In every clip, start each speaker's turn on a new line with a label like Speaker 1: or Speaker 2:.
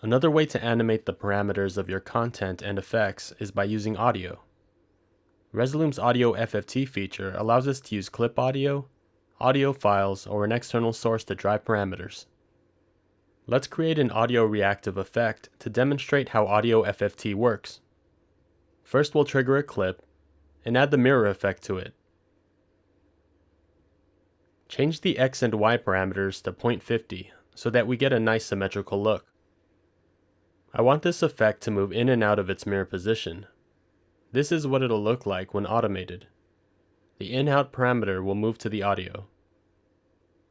Speaker 1: Another way to animate the parameters of your content and effects is by using audio. Resolume's Audio FFT feature allows us to use clip audio, audio files, or an external source to drive parameters. Let's create an audio reactive effect to demonstrate how Audio FFT works. First, we'll trigger a clip and add the mirror effect to it. Change the X and Y parameters to 0.50 so that we get a nice symmetrical look. I want this effect to move in and out of its mirror position. This is what it'll look like when automated. The in-out parameter will move to the audio.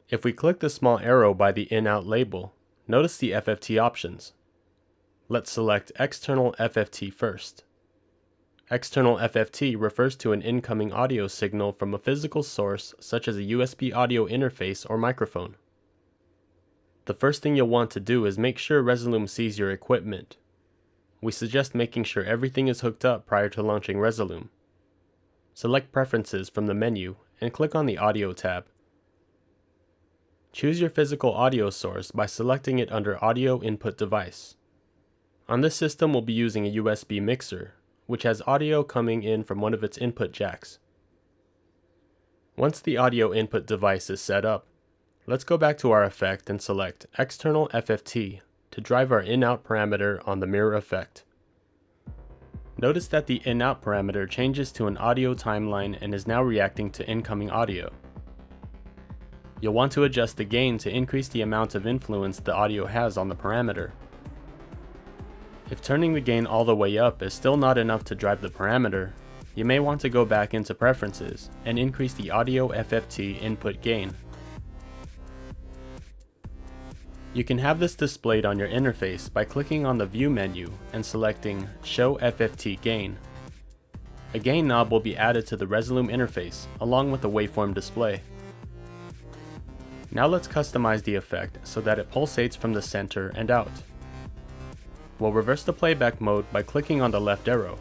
Speaker 1: If we click the small arrow by the in-out label, notice the FFT options. Let's select External FFT first. External FFT refers to an incoming audio signal from a physical source such as a USB audio interface or microphone. The first thing you'll want to do is make sure Resolume sees your equipment. We suggest making sure everything is hooked up prior to launching Resolume. Select Preferences from the menu and click on the Audio tab. Choose your physical audio source by selecting it under Audio Input Device. On this system, we'll be using a USB mixer, which has audio coming in from one of its input jacks. Once the audio input device is set up, let's go back to our effect and select External FFT to drive our in-out parameter on the mirror effect. Notice that the in-out parameter changes to an audio timeline and is now reacting to incoming audio. You'll want to adjust the gain to increase the amount of influence the audio has on the parameter. If turning the gain all the way up is still not enough to drive the parameter, you may want to go back into Preferences and increase the Audio FFT input gain. You can have this displayed on your interface by clicking on the View menu and selecting Show FFT Gain. A gain knob will be added to the Resolume interface along with the waveform display. Now let's customize the effect so that it pulsates from the center and out. We'll reverse the playback mode by clicking on the left arrow.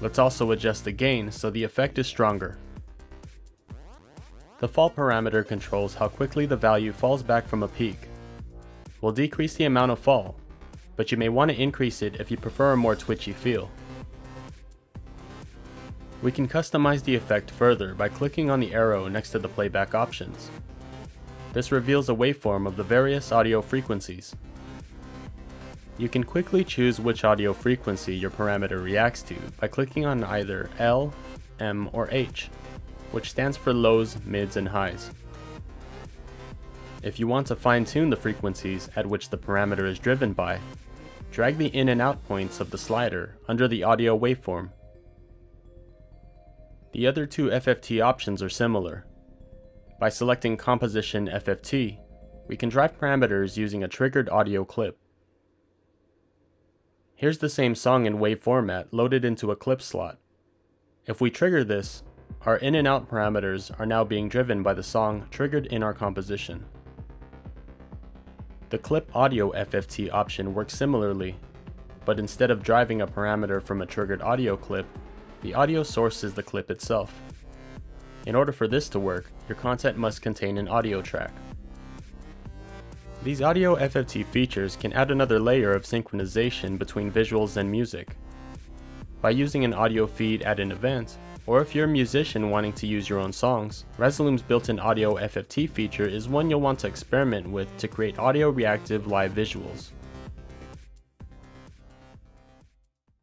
Speaker 1: Let's also adjust the gain so the effect is stronger. The fall parameter controls how quickly the value falls back from a peak. We'll decrease the amount of fall, but you may want to increase it if you prefer a more twitchy feel. We can customize the effect further by clicking on the arrow next to the playback options. This reveals a waveform of the various audio frequencies. You can quickly choose which audio frequency your parameter reacts to by clicking on either L, M, or H, which stands for lows, mids, and highs. If you want to fine-tune the frequencies at which the parameter is driven by, drag the in and out points of the slider under the audio waveform. The other two FFT options are similar. By selecting Composition FFT, we can drive parameters using a triggered audio clip. Here's the same song in wave format loaded into a clip slot. If we trigger this, our in and out parameters are now being driven by the song triggered in our composition. The Clip Audio FFT option works similarly, but instead of driving a parameter from a triggered audio clip, the audio source is the clip itself. In order for this to work, your content must contain an audio track. These Audio FFT features can add another layer of synchronization between visuals and music. By using an audio feed at an event, or if you're a musician wanting to use your own songs, Resolume's built-in Audio FFT feature is one you'll want to experiment with to create audio reactive live visuals.